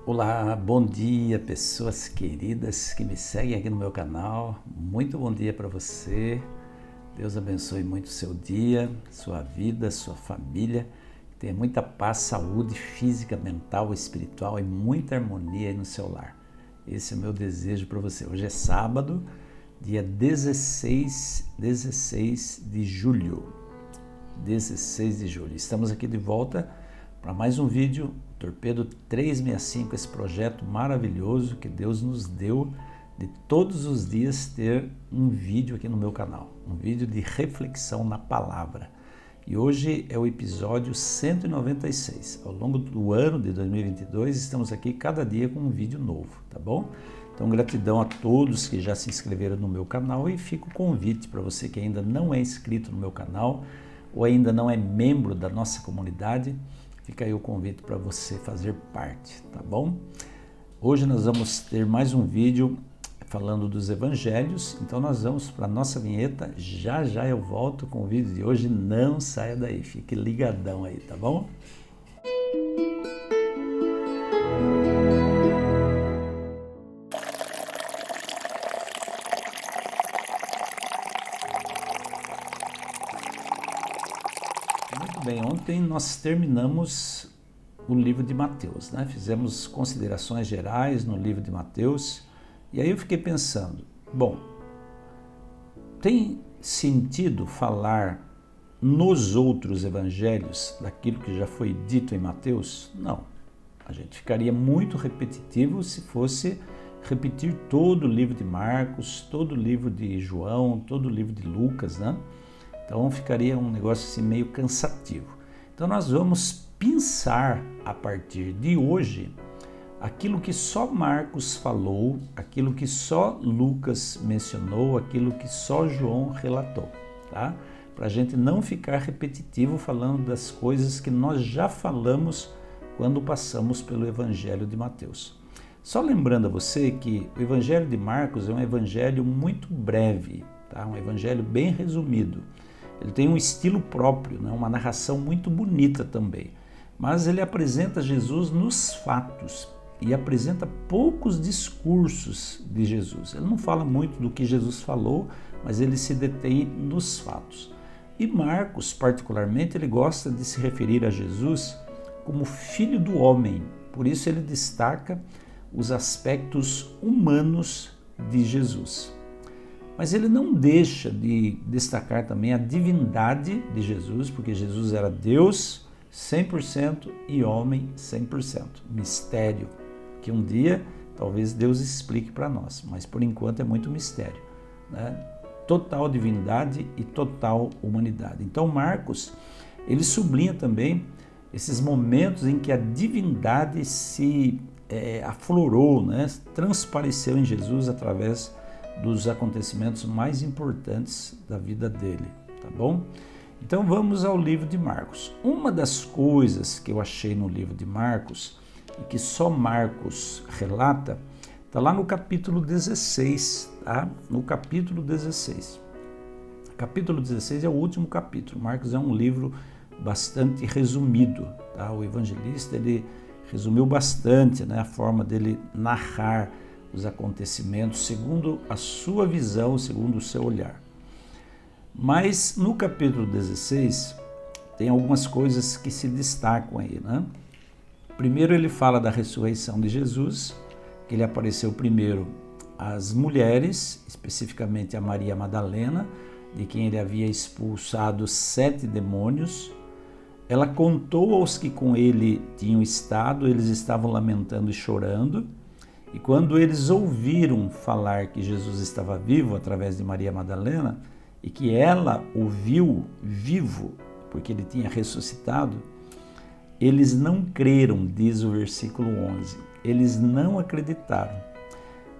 Olá, bom dia, pessoas queridas que me seguem aqui no meu canal. Muito bom dia para você. Deus abençoe muito o seu dia, sua vida, sua família. Tenha muita paz, saúde física, mental, espiritual e muita harmonia aí no seu lar. Esse é o meu desejo para você. Hoje é sábado, dia 16 de julho. 16 de julho. Estamos aqui de volta para mais um vídeo, Torpedo 365, esse projeto maravilhoso que Deus nos deu de todos os dias ter um vídeo aqui no meu canal, um vídeo de reflexão na palavra. E hoje é o episódio 196. Ao longo do ano de 2022, estamos aqui cada dia com um vídeo novo, tá bom? Então, gratidão a todos que já se inscreveram no meu canal e fica o convite para você que ainda não é inscrito no meu canal ou ainda não é membro da nossa comunidade, fica aí o convite para você fazer parte, tá bom? Hoje nós vamos ter mais um vídeo falando dos evangelhos, então nós vamos para a nossa vinheta, já eu volto com o vídeo de hoje, não saia daí, fique ligadão aí, tá bom? Muito bem, ontem nós terminamos o livro de Mateus, né? Fizemos considerações gerais no livro de Mateus, e aí eu fiquei pensando, bom, tem sentido falar nos outros evangelhos daquilo que já foi dito em Mateus? Não, a gente ficaria muito repetitivo se fosse repetir todo o livro de Marcos, todo o livro de João, todo o livro de Lucas, né? Então ficaria um negócio assim meio cansativo. Então nós vamos pensar a partir de hoje aquilo que só Marcos falou, aquilo que só Lucas mencionou, aquilo que só João relatou, tá? Para a gente não ficar repetitivo falando das coisas que nós já falamos quando passamos pelo Evangelho de Mateus. Só lembrando a você que o Evangelho de Marcos é um evangelho muito breve, tá? Um evangelho bem resumido. Ele tem um estilo próprio, né? Uma narração muito bonita também, mas ele apresenta Jesus nos fatos e apresenta poucos discursos de Jesus. Ele não fala muito do que Jesus falou, mas ele se detém nos fatos. E Marcos, particularmente, ele gosta de se referir a Jesus como filho do homem, por isso ele destaca os aspectos humanos de Jesus. Mas ele não deixa de destacar também a divindade de Jesus, porque Jesus era Deus 100% e homem 100%. Mistério que um dia talvez Deus explique para nós, mas por enquanto é muito mistério, né? Total divindade e total humanidade. Então Marcos, ele sublinha também esses momentos em que a divindade se aflorou, né? Transpareceu em Jesus através dos acontecimentos mais importantes da vida dele, tá bom? Então vamos ao livro de Marcos. Uma das coisas que eu achei no livro de Marcos e que só Marcos relata, está lá no capítulo 16, tá? No capítulo 16. Capítulo 16 é o último capítulo. Marcos é um livro bastante resumido, tá? O evangelista, ele resumiu bastante, né, a forma dele narrar os acontecimentos segundo a sua visão, segundo o seu olhar. Mas no capítulo 16 tem algumas coisas que se destacam aí, né? Primeiro ele fala da ressurreição de Jesus, que ele apareceu primeiro às mulheres, especificamente a Maria Madalena, de quem ele havia expulsado 7 demônios. Ela contou aos que com ele tinham estado, eles estavam lamentando e chorando. E quando eles ouviram falar que Jesus estava vivo através de Maria Madalena e que ela o viu vivo, porque ele tinha ressuscitado, eles não creram, diz o versículo 11. Eles não acreditaram.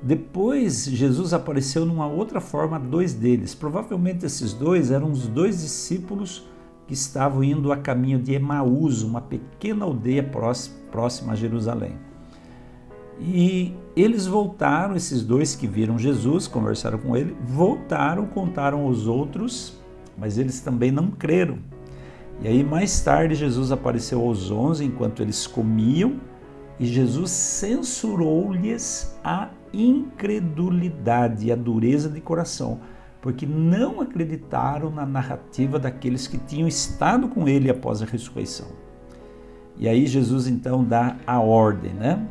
Depois, Jesus apareceu numa outra forma a 2 deles. Provavelmente esses 2 eram os 2 discípulos que estavam indo a caminho de Emaús, uma pequena aldeia próxima a Jerusalém. E eles voltaram, esses 2 que viram Jesus, conversaram com ele, voltaram, contaram aos outros, mas eles também não creram. E aí mais tarde Jesus apareceu aos 11 enquanto eles comiam E Jesus censurou-lhes a incredulidade e a dureza de coração, porque não acreditaram na narrativa daqueles que tinham estado com ele após a ressurreição. E aí Jesus então dá a ordem, né?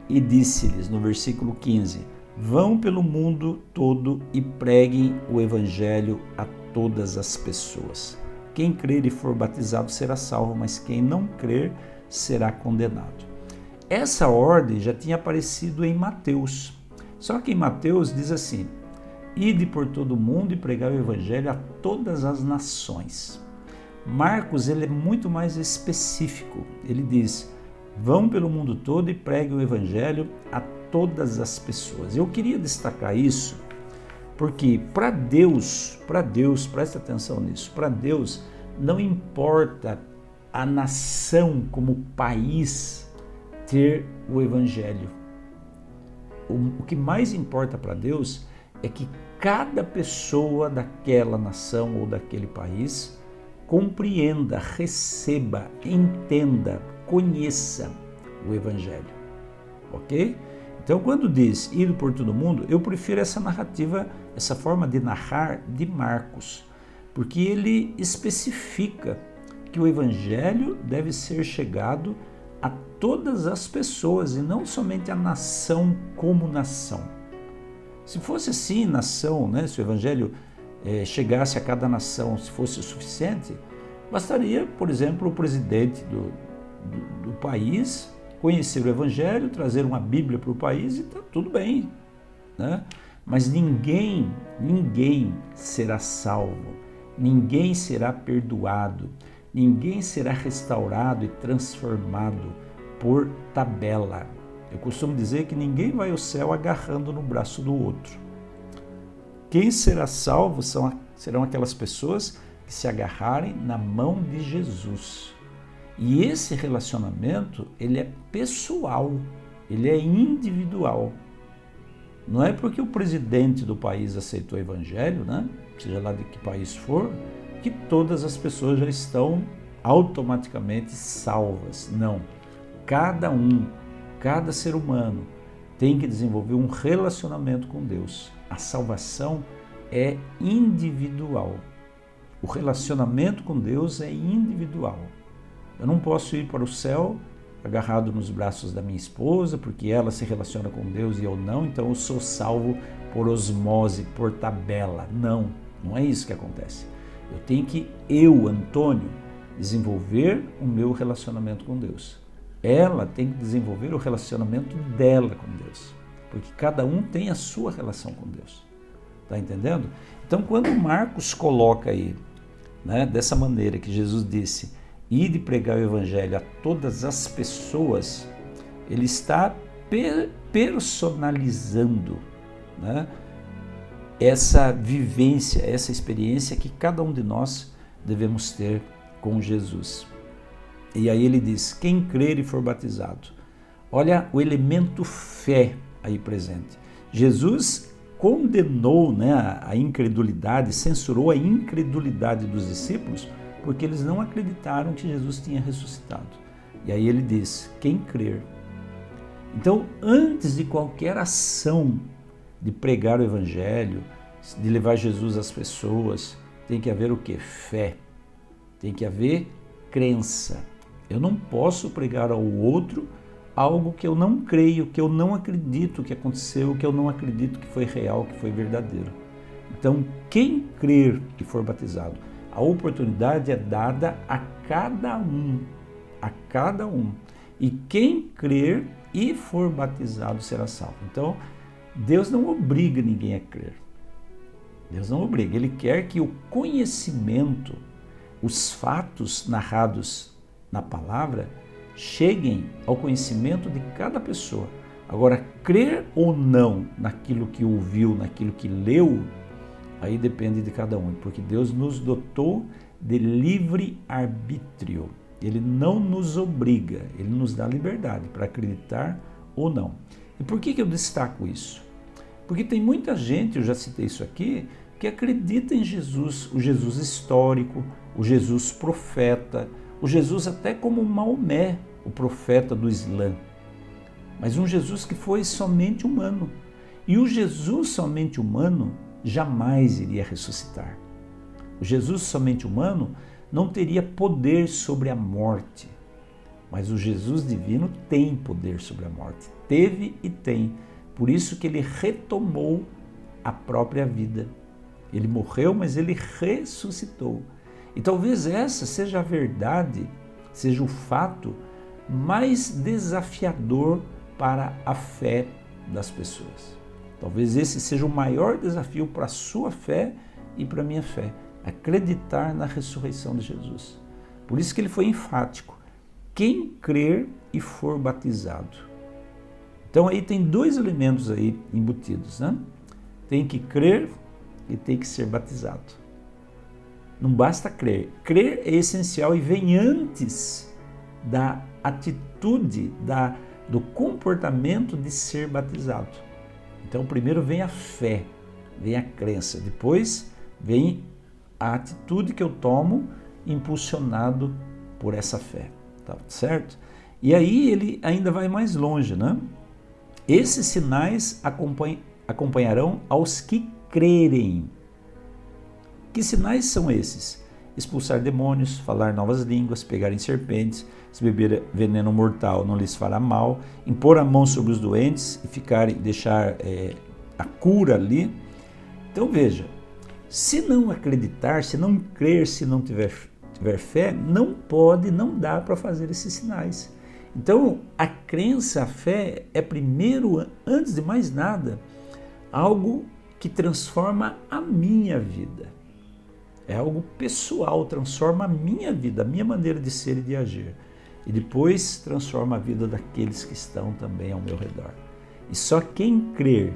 E disse-lhes no versículo 15: vão pelo mundo todo e preguem o evangelho a todas as pessoas. Quem crer e for batizado será salvo, mas quem não crer será condenado. Essa ordem já tinha aparecido em Mateus. Só que em Mateus diz assim: ide por todo o mundo e pregai o evangelho a todas as nações. Marcos, ele é muito mais específico. Ele diz: vão pelo mundo todo e preguem o evangelho a todas as pessoas. Eu queria destacar isso porque para Deus, presta atenção nisso, para Deus não importa a nação como país ter o evangelho. O que mais importa para Deus é que cada pessoa daquela nação ou daquele país compreenda, receba, entenda, conheça o evangelho. Ok? Então, quando diz ir por todo mundo, eu prefiro essa narrativa, essa forma de narrar de Marcos, porque ele especifica que o evangelho deve ser chegado a todas as pessoas e não somente a nação como nação. Se fosse assim, nação, né, se o evangelho chegasse a cada nação, se fosse o suficiente, bastaria, por exemplo, o presidente do país conhecer o evangelho, trazer uma Bíblia para o país e está tudo bem, né? Mas ninguém será salvo, ninguém será perdoado, ninguém será restaurado e transformado por tabela. Eu costumo dizer que ninguém vai ao céu agarrando no braço do outro. Quem será salvo serão aquelas pessoas que se agarrarem na mão de Jesus. E esse relacionamento, ele é pessoal, ele é individual. Não é porque o presidente do país aceitou o evangelho, né? Seja lá de que país for, que todas as pessoas já estão automaticamente salvas. Não. Cada ser humano tem que desenvolver um relacionamento com Deus. A salvação é individual. O relacionamento com Deus é individual. Eu não posso ir para o céu agarrado nos braços da minha esposa, porque ela se relaciona com Deus e eu não, então eu sou salvo por osmose, por tabela. Não é isso que acontece. Eu tenho que, Antônio, desenvolver o meu relacionamento com Deus. Ela tem que desenvolver o relacionamento dela com Deus, porque cada um tem a sua relação com Deus. Está entendendo? Então, quando Marcos coloca aí, né, dessa maneira que Jesus disse, ide pregar o evangelho a todas as pessoas, ele está personalizando, né, essa vivência, essa experiência que cada um de nós devemos ter com Jesus. E aí ele diz, quem crer e for batizado. Olha o elemento fé aí presente. Jesus condenou, né, a incredulidade, censurou a incredulidade dos discípulos, porque eles não acreditaram que Jesus tinha ressuscitado. E aí ele diz, quem crer. Então, antes de qualquer ação de pregar o evangelho, de levar Jesus às pessoas, tem que haver o quê? Fé. Tem que haver crença. Eu não posso pregar ao outro algo que eu não creio, que eu não acredito que aconteceu, que eu não acredito que foi real, que foi verdadeiro. Então, quem crer e for batizado, a oportunidade é dada a cada um. E quem crer e for batizado será salvo. Então, Deus não obriga ninguém a crer. Deus não obriga. Ele quer que o conhecimento, os fatos narrados na palavra, cheguem ao conhecimento de cada pessoa. Agora, crer ou não naquilo que ouviu, naquilo que leu, aí depende de cada um, porque Deus nos dotou de livre arbítrio. Ele não nos obriga, ele nos dá liberdade para acreditar ou não. E por que eu destaco isso? Porque tem muita gente, eu já citei isso aqui, que acredita em Jesus, o Jesus histórico, o Jesus profeta, o Jesus até como Maomé, o profeta do Islã. mas um Jesus que foi somente humano. E o Jesus somente humano jamais iria ressuscitar. O Jesus somente humano não teria poder sobre a morte, mas o Jesus divino tem poder sobre a morte. Teve e tem. Por isso que ele retomou a própria vida. Ele morreu, mas ele ressuscitou. E talvez essa seja a verdade, seja o fato mais desafiador para a fé das pessoas. Talvez esse seja o maior desafio para a sua fé e para a minha fé, acreditar na ressurreição de Jesus. Por isso que ele foi enfático. Quem crer e for batizado. Então aí tem dois elementos aí embutidos, né? Tem que crer e tem que ser batizado. Não basta crer. Crer é essencial e vem antes da atitude, do comportamento de ser batizado. Então primeiro vem a fé, vem a crença, depois vem a atitude que eu tomo impulsionado por essa fé, tá certo? E aí ele ainda vai mais longe, né? Esses sinais acompanharão aos que crerem. Que sinais são esses? Expulsar demônios, falar novas línguas, pegarem serpentes, se beber veneno mortal não lhes fará mal, impor a mão sobre os doentes e deixar a cura ali. Então veja, se não acreditar, se não crer, se não tiver fé, não dá para fazer esses sinais. Então a crença, a fé é primeiro, antes de mais nada, algo que transforma a minha vida. É algo pessoal, transforma a minha vida, a minha maneira de ser e de agir. E depois transforma a vida daqueles que estão também ao meu redor. E só quem crer,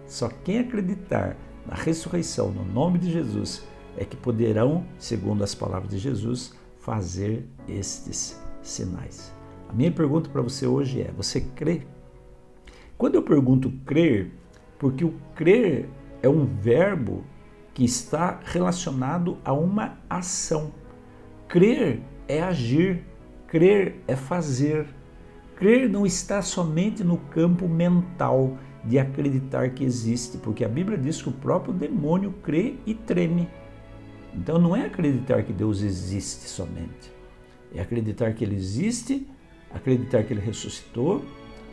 só quem acreditar na ressurreição, no nome de Jesus, é que poderão, segundo as palavras de Jesus, fazer estes sinais. A minha pergunta para você hoje é: você crê? Quando eu pergunto crer, porque o crer é um verbo que está relacionado a uma ação. Crer é agir, crer é fazer. Crer não está somente no campo mental de acreditar que existe, porque a Bíblia diz que o próprio demônio crê e treme. Então não é acreditar que Deus existe somente, é acreditar que Ele existe, acreditar que Ele ressuscitou,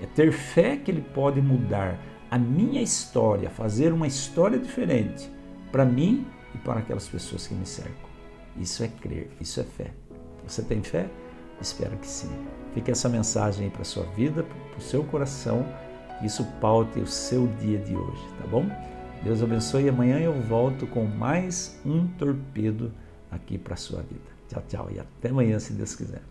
é ter fé que Ele pode mudar a minha história, fazer uma história diferente para mim e para aquelas pessoas que me cercam. Isso é crer, isso é fé. Você tem fé? Espero que sim. Fique essa mensagem aí para a sua vida, para o seu coração, que isso paute o seu dia de hoje, tá bom? Deus abençoe e amanhã eu volto com mais um torpedo aqui para a sua vida. Tchau, tchau e até amanhã, se Deus quiser.